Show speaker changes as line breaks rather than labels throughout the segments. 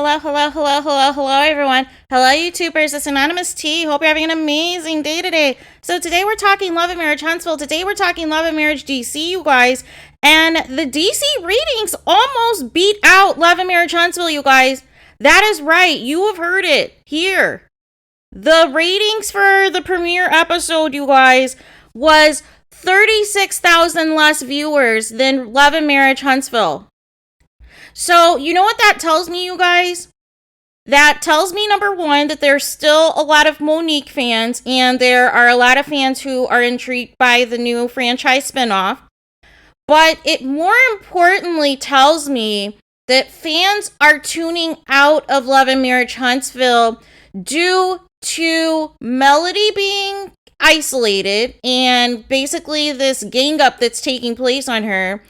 Hello, everyone. Hello, YouTubers. It's Anonymous T. Hope you're having an amazing day today. So today we're talking Love and Marriage Huntsville. Today we're talking Love and Marriage DC, you guys. And the DC ratings almost beat out Love and Marriage Huntsville, you guys. That is right. You have heard it here. The ratings for the premiere episode, you guys, was 36,000 less viewers than Love and Marriage Huntsville. So, you know what that tells me, you guys? That tells me, number one, that there's still a lot of Monique fans, and there are a lot of fans who are intrigued by the new franchise spinoff. But it more importantly tells me that fans are tuning out of Love and Marriage Huntsville due to Melody being isolated and basically this gang up that's taking place on her,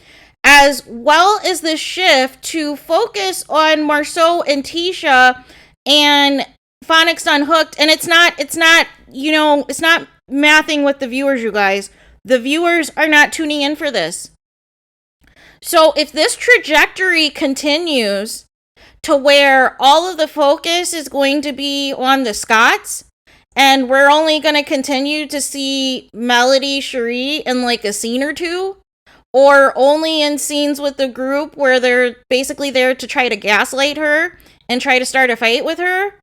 as well as the shift to focus on Marceau and Tisha and Phonics Unhooked. And it's not mathing with the viewers, you guys. The viewers are not tuning in for this. So if this trajectory continues to where all of the focus is going to be on the Scotts, and we're only going to continue to see Melody, Cherie in like a scene or two, or only in scenes with the group where they're basically there to try to gaslight her and try to start a fight with her,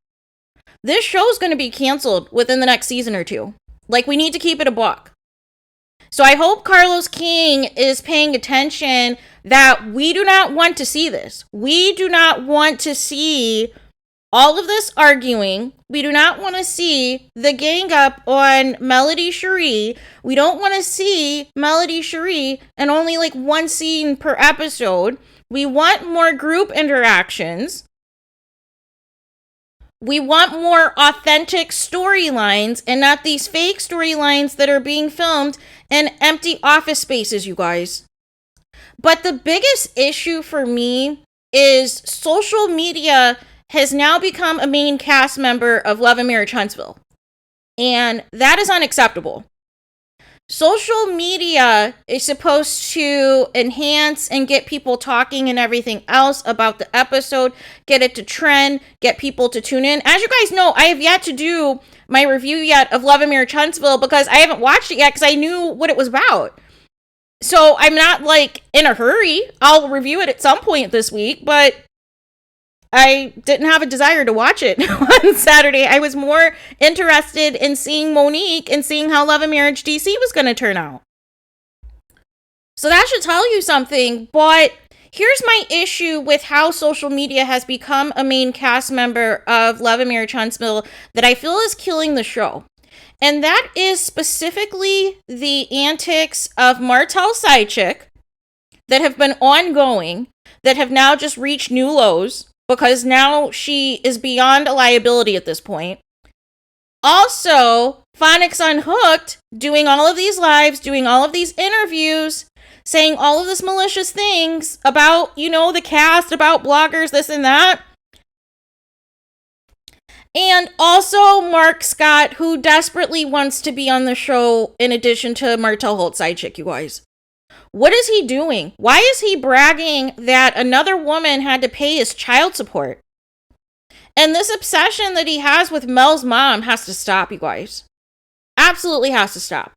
this show's going to be canceled within the next season or two. Like, we need to keep it a buck. So I hope Carlos King is paying attention that we do not want to see this. We do not want to see all of this arguing. We do not want to see the gang up on Melody Cherie. We don't want to see Melody Cherie in only like one scene per episode. We want more group interactions. We want more authentic storylines and not these fake storylines that are being filmed in empty office spaces, you guys. But the biggest issue for me is social media has now become a main cast member of Love and Marriage Huntsville. And that is unacceptable. Social media is supposed to enhance and get people talking and everything else about the episode, get it to trend, get people to tune in. As you guys know, I have yet to do my review yet of Love and Marriage Huntsville because I haven't watched it yet because I knew what it was about. So I'm not like in a hurry. I'll review it at some point this week, but I didn't have a desire to watch it on Saturday. I was more interested in seeing Monique and seeing how Love and Marriage DC was going to turn out. So that should tell you something. But here's my issue with how social media has become a main cast member of Love and Marriage Huntsville that I feel is killing the show. And that is specifically the antics of Martel's side chick that have been ongoing, that have now just reached new lows, because now she is beyond a liability at this point. Also, Phonics Unhooked, doing all of these lives, doing all of these interviews, saying all of this malicious things about, the cast, about bloggers, this and that. And also Mark Scott, who desperately wants to be on the show in addition to Martel Holt's side chick, you guys. What is he doing? Why is he bragging that another woman had to pay his child support? And this obsession that he has with Mel's mom has to stop, you guys. Absolutely has to stop.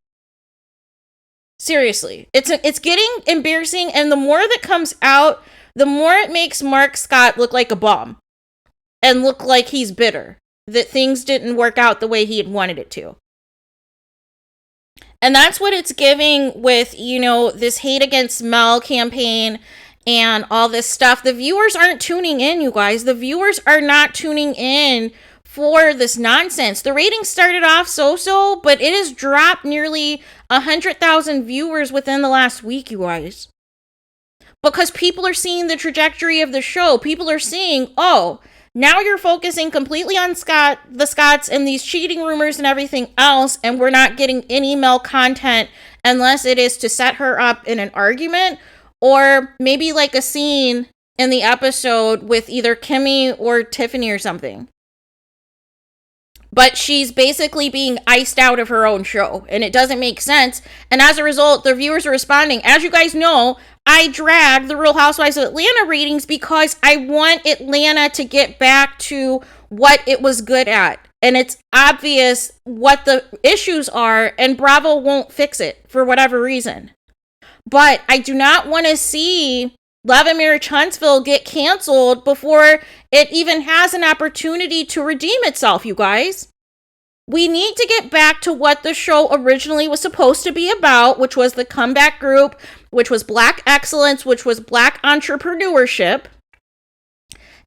Seriously. It's getting embarrassing, and the more that comes out, the more it makes Mark Scott look like a bum. And look like he's bitter. That things didn't work out the way he had wanted it to. And that's what it's giving with, this hate against Mel campaign and all this stuff. The viewers aren't tuning in, you guys. The viewers are not tuning in for this nonsense. The ratings started off so-so, but it has dropped nearly 100,000 viewers within the last week, you guys. Because people are seeing the trajectory of the show. People are seeing, now you're focusing completely on the Scotts and these cheating rumors and everything else, and we're not getting any Mel content unless it is to set her up in an argument or maybe like a scene in the episode with either Kimmy or Tiffany or something. But she's basically being iced out of her own show, and it doesn't make sense. And as a result, the viewers are responding. As you guys know, I drag the Real Housewives of Atlanta ratings because I want Atlanta to get back to what it was good at. And it's obvious what the issues are, and Bravo won't fix it for whatever reason. But I do not want to see Love and Marriage Huntsville get canceled before it even has an opportunity to redeem itself, you guys. We need to get back to what the show originally was supposed to be about, which was the comeback group, which was Black excellence, which was Black entrepreneurship,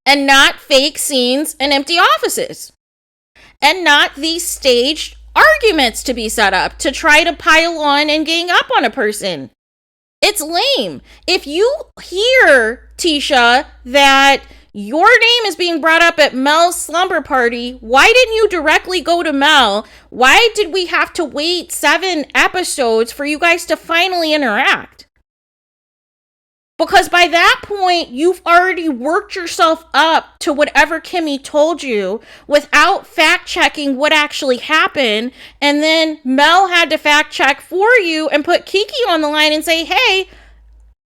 and not fake scenes and empty offices. And not these staged arguments to be set up to try to pile on and gang up on a person. It's lame. If you hear, Tisha, that your name is being brought up at Mel's slumber party, why didn't you directly go to Mel? Why did we have to wait 7 episodes for you guys to finally interact? Because by that point, you've already worked yourself up to whatever Kimmy told you without fact checking what actually happened. And then Mel had to fact check for you and put Kiki on the line and say, hey,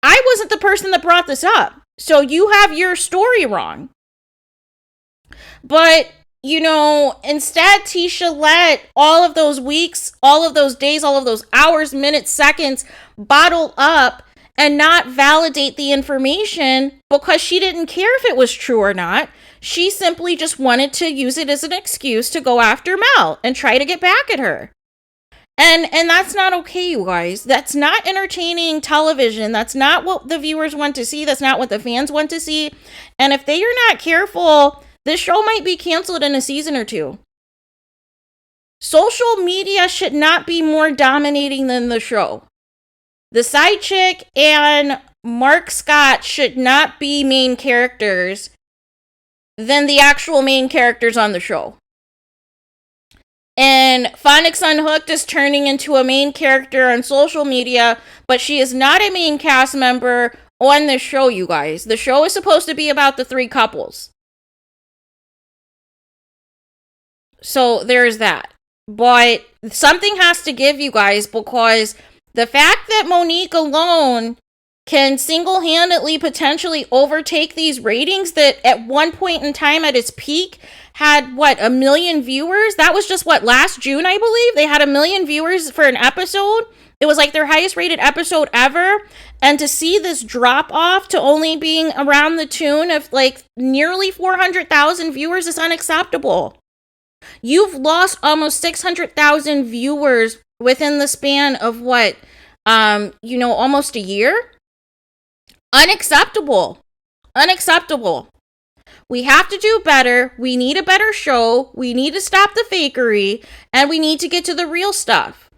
I wasn't the person that brought this up. So you have your story wrong. But, you know, instead, Tisha let all of those weeks, all of those days, all of those hours, minutes, seconds bottle up and not validate the information because she didn't care if it was true or not. She simply just wanted to use it as an excuse to go after Mel and try to get back at her. And that's not okay, you guys. That's not entertaining television. That's not what the viewers want to see. That's not what the fans want to see. And if they are not careful, this show might be canceled in a season or 2. Social media should not be more dominating than the show. The side chick and Mark Scott should not be main characters than the actual main characters on the show. And Phonics Unhooked is turning into a main character on social media, but she is not a main cast member on the show, you guys. The show is supposed to be about the 3 couples. So there's that. But something has to give, you guys, because the fact that Monique alone can single-handedly potentially overtake these ratings that at one point in time at its peak had, 1 million viewers? That was just, last June, I believe? They had 1 million viewers for an episode. It was like their highest rated episode ever. And to see this drop off to only being around the tune of nearly 400,000 viewers is unacceptable. You've lost almost 600,000 viewers within the span of almost a year? Unacceptable. Unacceptable. We have to do better. We need a better show. We need to stop the fakery, and we need to get to the real stuff.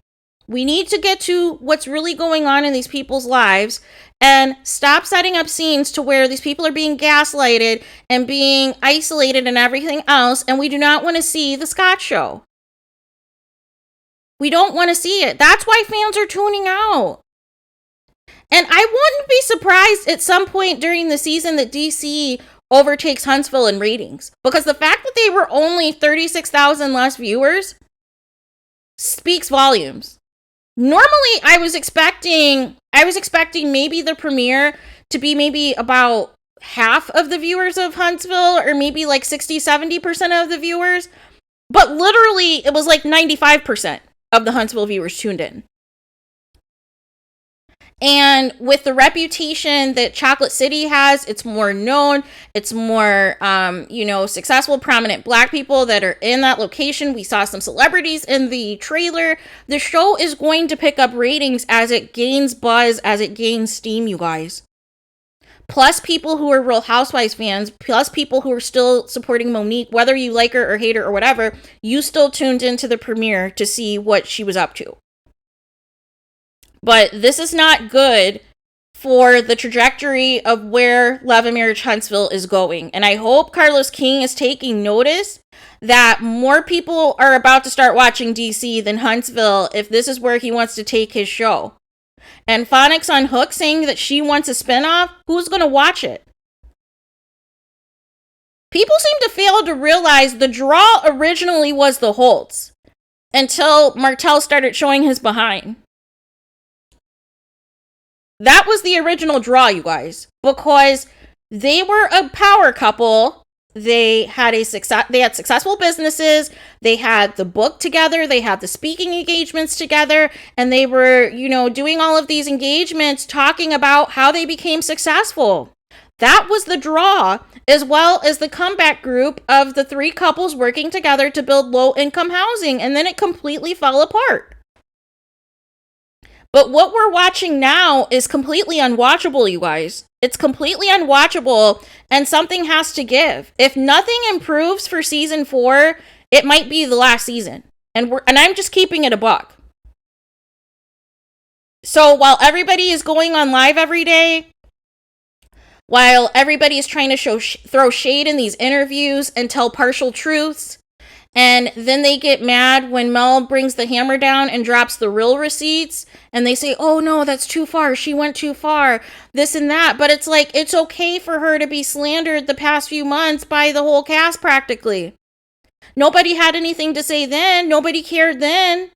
We need to get to what's really going on in these people's lives and stop setting up scenes to where these people are being gaslighted and being isolated and everything else, and we do not want to see the Scott show. We don't want to see it. That's why fans are tuning out. And I wouldn't be surprised at some point during the season that DC overtakes Huntsville in ratings. Because the fact that they were only 36,000 less viewers speaks volumes. Normally, I was expecting maybe the premiere to be maybe about half of the viewers of Huntsville, or maybe 60-70% of the viewers. But literally, it was 95% of the Huntsville viewers tuned in. And with the reputation that Chocolate City has, it's more known, it's more, successful, prominent Black people that are in that location. We saw some celebrities in the trailer. The show is going to pick up ratings as it gains buzz, as it gains steam, you guys. Plus people who are Real Housewives fans, plus people who are still supporting Monique, whether you like her or hate her or whatever, you still tuned into the premiere to see what she was up to. But this is not good for the trajectory of where Love and Marriage Huntsville is going. And I hope Carlos King is taking notice that more people are about to start watching DC than Huntsville if this is where he wants to take his show. And Phonics Unhooked saying that she wants a spinoff, who's going to watch it? People seem to fail to realize the draw originally was the Holtz until Martell started showing his behind. That was the original draw, you guys, because they were a power couple. They had successful businesses. They had the book together. They had the speaking engagements together, and they were, doing all of these engagements talking about how they became successful. That was the draw, as well as the comeback group of the three couples working together to build low-income housing, and then it completely fell apart. But what we're watching now is completely unwatchable, you guys. It's completely unwatchable, and something has to give. If nothing improves for season 4, it might be the last season. And I'm just keeping it a buck. So while everybody is going on live every day, while everybody is trying to throw shade in these interviews and tell partial truths, and then they get mad when Mel brings the hammer down and drops the real receipts, and they say, oh no, that's too far, she went too far, this and that. But it's like, it's okay for her to be slandered the past few months by the whole cast practically. Nobody had anything to say then. Nobody cared then.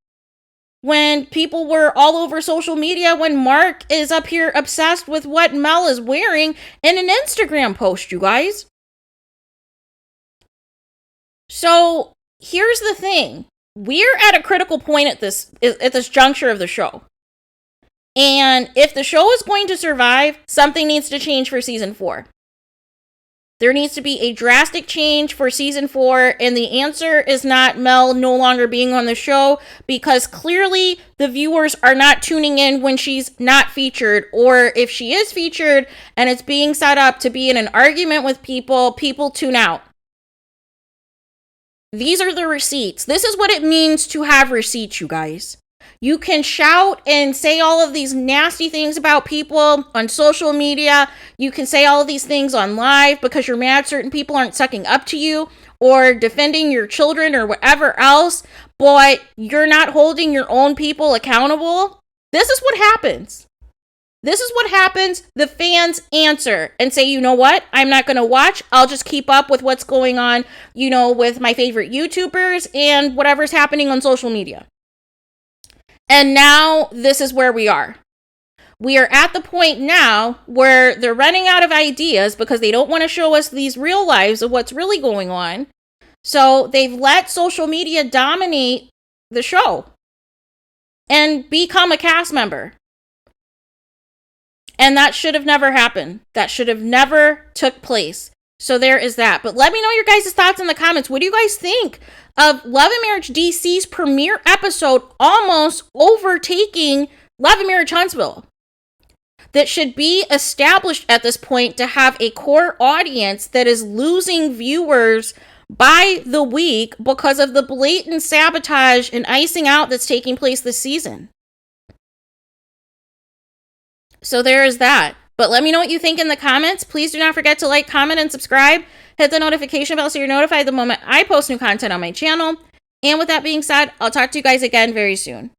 When people were all over social media, when Mark is up here obsessed with what Mel is wearing in an Instagram post, you guys. So here's the thing. We're at a critical point at this juncture of the show. And if the show is going to survive, something needs to change for season 4. There needs to be a drastic change for season 4, and the answer is not Mel no longer being on the show, because clearly the viewers are not tuning in when she's not featured, or if she is featured and it's being set up to be in an argument with people tune out. These are the receipts. This is what it means to have receipts, you guys. You can shout and say all of these nasty things about people on social media. You can say all of these things on live because you're mad certain people aren't sucking up to you or defending your children or whatever else, but you're not holding your own people accountable. This is what happens. This is what happens. The fans answer and say, you know what? I'm not going to watch. I'll just keep up with what's going on, with my favorite YouTubers and whatever's happening on social media. And now this is where we are. We are at the point now where they're running out of ideas because they don't want to show us these real lives of what's really going on. So they've let social media dominate the show and become a cast member. And that should have never happened. That should have never took place. So there is that. But let me know your guys' thoughts in the comments. What do you guys think of Love and Marriage DC's premiere episode almost overtaking Love and Marriage Huntsville? That should be established at this point to have a core audience that is losing viewers by the week because of the blatant sabotage and icing out that's taking place this season. So there is that. But let me know what you think in the comments. Please do not forget to like, comment, and subscribe. Hit the notification bell so you're notified the moment I post new content on my channel. And with that being said, I'll talk to you guys again very soon.